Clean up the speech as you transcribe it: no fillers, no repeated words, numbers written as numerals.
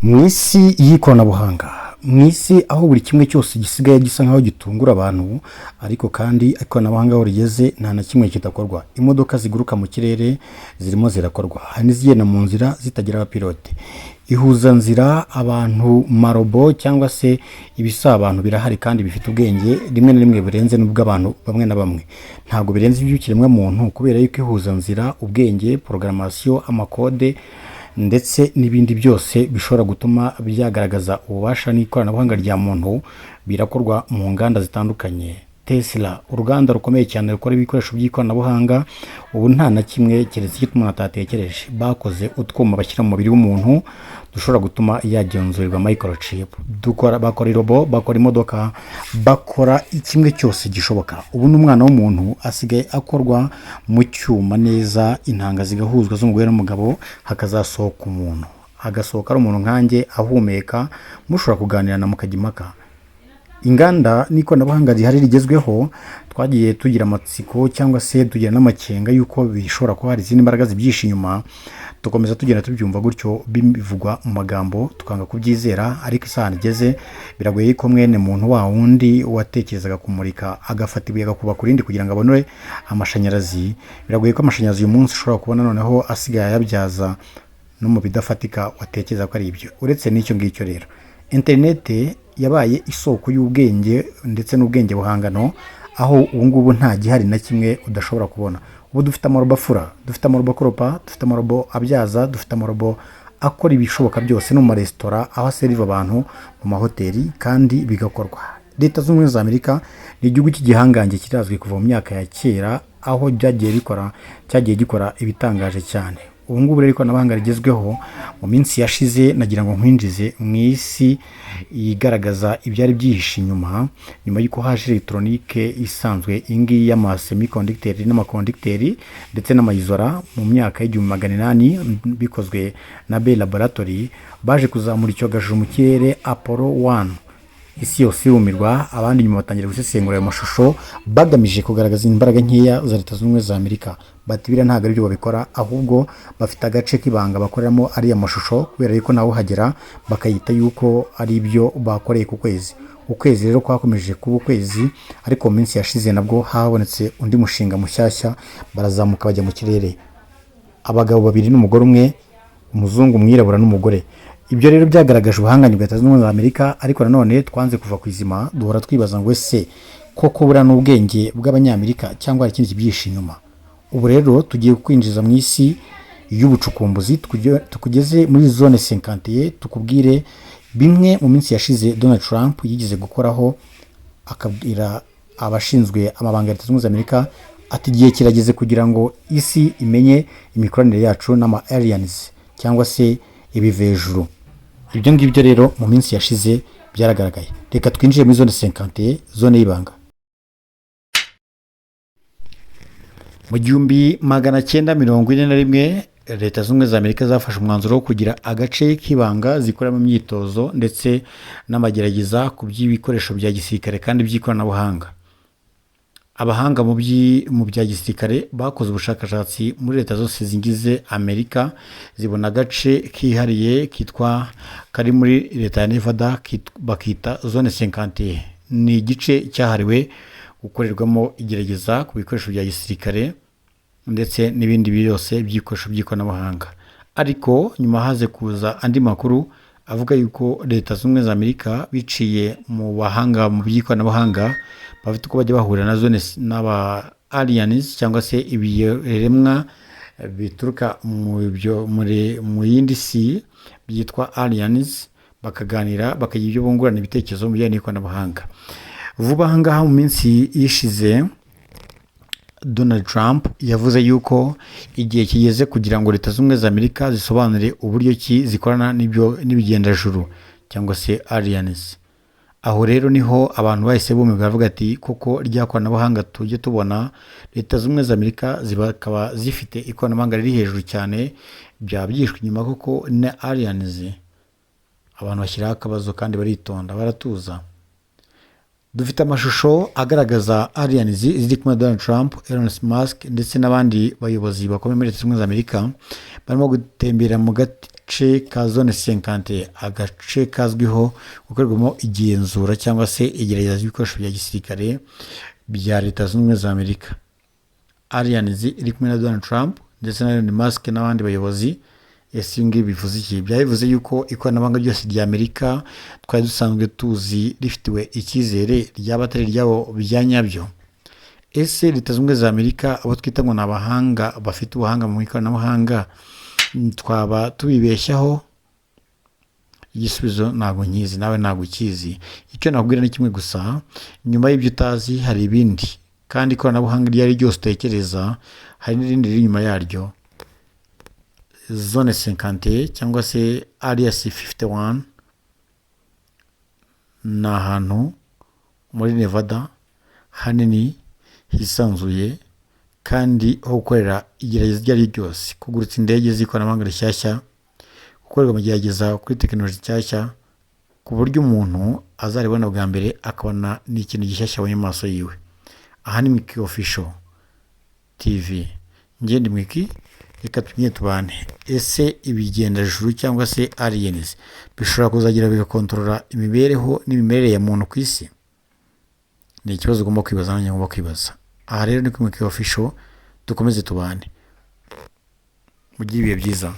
mu isi y'ikoranabuhanga, mu isi aho buri kimwe cyose gisigaye gisa nkaho gitungura abantu, ariko kandi ikoranabuhanga aho rigeze nta na kimwe kidakorwa. Imodoka ziguruka mu kirere zirimo zirakorwa, hari n'izigenda mu nzira zitagira abapilote. Ihuza nzira, abantu, marobo cyangwa se ibisa abantu birahari kandi bifite ubwenge, rimwe na rimwe birenze n'ubw'abantu bamwe na bamwe. Ntabwo birenze iby'ikiremwa muntu kubera yuko ihuza nzira, ubwenge, programmation, amakode ndetse n'ibindi byose bishobora gutuma byagaragaza ububasha n'ikoranabuhanga rya muntu birakorwa mu nganda zitandukanye. Tesla, uruganda rukomeye cyane rukora ibikoresho by'ikoranabuhanga, ubu nta na kimwe keretse icyo umuntu atatekereje. Bakoze utwuma bashyira mu mubiri w'umuntu dushobora gutuma yagenzurirwa microchip. Bakora robo, bakora imodoka, bakora kimwe cyose gishoboka. Ubu n'umwana w'umuntu asigaye akorwa mu cyuma neza, intanga zigahuzwa z'umugore n'umugabo, hakazasohoka umuntu, agasohoka ari umuntu nkanjye ahumeka, mushobora kuganirana mukajya impaka. Inganda n'ikoranabuhanga rihari rigezweho, twagiye tugira amatsiko cyangwa se tugira n'amakenga yuko bishobora kuba hari izindi mbaraga zibyihishe inyuma. Tukomeza tugenda tubyumva gutyo bivugwa mu magambo tukanga kubyizera, ariko isaha igeze biragoye ko mwene muntu wa wundi watekerezaga kumurika agafata ibuye agakuba ku rindi kugira ngo abone amashanyarazi, biragoye ko amashanyarazi uyu munsi ushobora kubona noneho asigaye ayabyaza no mu bidafatika watekereza ko ari ibyo. Uretse n'icyo ngicyo rero, interinete yabaye isoko y'ubwenge ndetse n'ubwenge buhangano, aho ubu ngubu nta gihari na kimwe udashobora kubona. Ubu dufite amarobo afura, dufite amarobo akoropa, dufite amarobo abyaza, dufite amarobo akora ibishoboka byose no mu maresitora aho aseriva abantu mu mahoteli kandi bigakorwa. Leta z'Ubumwe za Amerika ni igihugu cy'igihangange kirazwi kuva mu myaka ya kera, aho cyagiye gikora ibitangaje cyane. Ubu ngubu rero ikoranabuhanga rigezweho mu minsi yashize nagira ngo nkwinjize mu isi igaragaza ibyari byihishe nyuma y'uko haje electronique isanzwe ingi y'amasemiconducteur n'amaconducteur ndetse n'amayizora mu myaka y'1800 bikozwe na Bell Laboratory. Baje kuzamura icyogajuru mu kirere Apollo 1. Isi yose irumirwa, abandi nyuma batangira gusesengura ayo mashusho bagamije kugaragaza imbaraga nkeya za Leta z'Ubumwe za Amerika. Batibira ntabwo ari byo babikora, ahubwo bafite agace k'ibanga bakoreramo ari amashusho, kubera yuko naho hagera bakayita yuko ari ibyo bakoreye ku kwezi. Ukwezi rero kwakomeje kuba ukwezi, ariko mu minsi yashize nabwo habonetse undi mushinga mushyashya, barazamuka bajya mu kirere. Abagabo babiri n'umugore umwe, umuzungu, umwirabura n'umugore. Ibyo rero byagaragaje ubuhanganyi bwa Leta z'Ubumwe za Amerika, ariko nanone twanze kuva ku izima, duhora twibaza ngo ese koko bura n'ubwenge bw'abanyamerika cyangwa hari ikindi kibyihishe inyuma. Ubu rero tugiye kwinjiza mu isi y'ubucukumbuzi, tukugeze muri zone 51, tukubwire bimwe mu minsi yashize Donald Trump yigeze gukoraho, akabwira abashinzwe amabanga ya Leta z'Ubumwe za Amerika ati igihe kirageze kugira ngo isi imenye imikoranire yacu n'ama aliens cyangwa se ibivejuru. Ibyo ngibyo rero mu minsi yashize byaragaragaye. Reka twinjire muri zone 51, zone y'ibanga. Mu 1941 Leta z'Ubumwe za Amerika zafashe umwanzuro wo kugira agace k'ibanga zikoramo imyitozo ndetse n'amagerageza ku by'ibikoresho bya gisirikare kandi by'ikoranabuhanga. Abahanga mu bya gisirikare bakoze ubushakashatsi muri leta zose zingize Amerika, zibona agace kihariye kari muri leta ya Nevada bakita zone 51. Ni igice cyahariwe gukorerwamo igerageza ku bikoresho bya gisirikare ndetse n'ibindi byose by'ibikoresho by'ikoranabuhanga. Ariko nyuma haze kuza andi makuru avuga yuko Leta z'Ubumwe za Amerika biciye mu bahanga mu by'ikoranabuhanga bafite uko bajya bahurira na zone n'aba aliens cyangwa se ibiremwa bituruka mu yindi si byitwa aliens, bakaganira bakagira ibyo bungurana ibitekerezo mu bijyanye n'ikoranabuhanga. Vuba aha ngaha mu minsi yishize Donald Trump yavuze yuko igihe kigeze kugira ngo Leta z'Ubumwe za Amerika zisobanure uburyo ki zikorana n'ibigendajuru cyangwa se aliens. Aho rero niho abantu bahise bumirwa bavuga ati koko ryakoranabuhanga tujye tubona Leta z'Ubumwe za Amerika zibakaba zifite ikoranabuhanga riri hejuru cyane, byabyishwe inyuma koko na aliens. Abantu bashyiraho akabazo kandi baritonda baratuza. Dufite amashusho agaragaza aliens ziri kumwe na Donald Trump, Elon Musk ndetse n'abandi bayobozi bakomeye muri Leta z'Ubumwe za Amerika barimo gutembera mu agace ka zone 50, agace kazwiho gukorerwamo igenzura cyangwa se igerageza ry'ibikoresho bya gisirikare bya Leta Zunze Ubumwe za Amerika. Aliens iri kumwe na Donald Trump ndetse na Elon Musk n'abandi bayobozi. Ese ibi ngibi bivuze iki? Byabivuze yuko ikoranabuhanga ryose rya Amerika twari dusanzwe tuzi rifitiwe icyizere ryaba atari ryabo bya nyabyo. Ese Leta Zunze Ubumwe za Amerika abo twita ngo ni abahanga bafite ubuhanga mu ikoranabuhanga twaba tubibeshyaho? Igisubizo ntabwo nkizi, nawe ntabwo ukizi. Icyo nakubwira ni kimwe gusa, nyuma y'ibyo utazi hari ibindi, kandi ikoranabuhanga iryo ari ryose utekereza hari n'irindi riri inyuma yaryo. Zone 50 cyangwa se Area 51 ni ahantu muri Nevada hanini hisanzuye kandi ho gukorera igerageza iryo ari ryose, kugurutsa indege z'ikoranabuhanga rishyashya, gukorerwa amagerageza kuri tekinoloji nshyashya, ku buryo umuntu azaribona bwa mbere akabona ni ikintu gishyashya abonye mu maso yiwe. Aha ni Mwiki Official TV, ngende Mwiki, reka tumenye tubane. Ese ibigendajuru cyangwa se aliens bishobora kuzagira bigakontorora imibereho n'imimerere ya muntu ku isi? Ni ikibazo ugomba kwibaza, nanjye ngomba kwibaza. Aha rero ni ku Mwiki Official, dukomeze tubane, mugire ibihe byiza.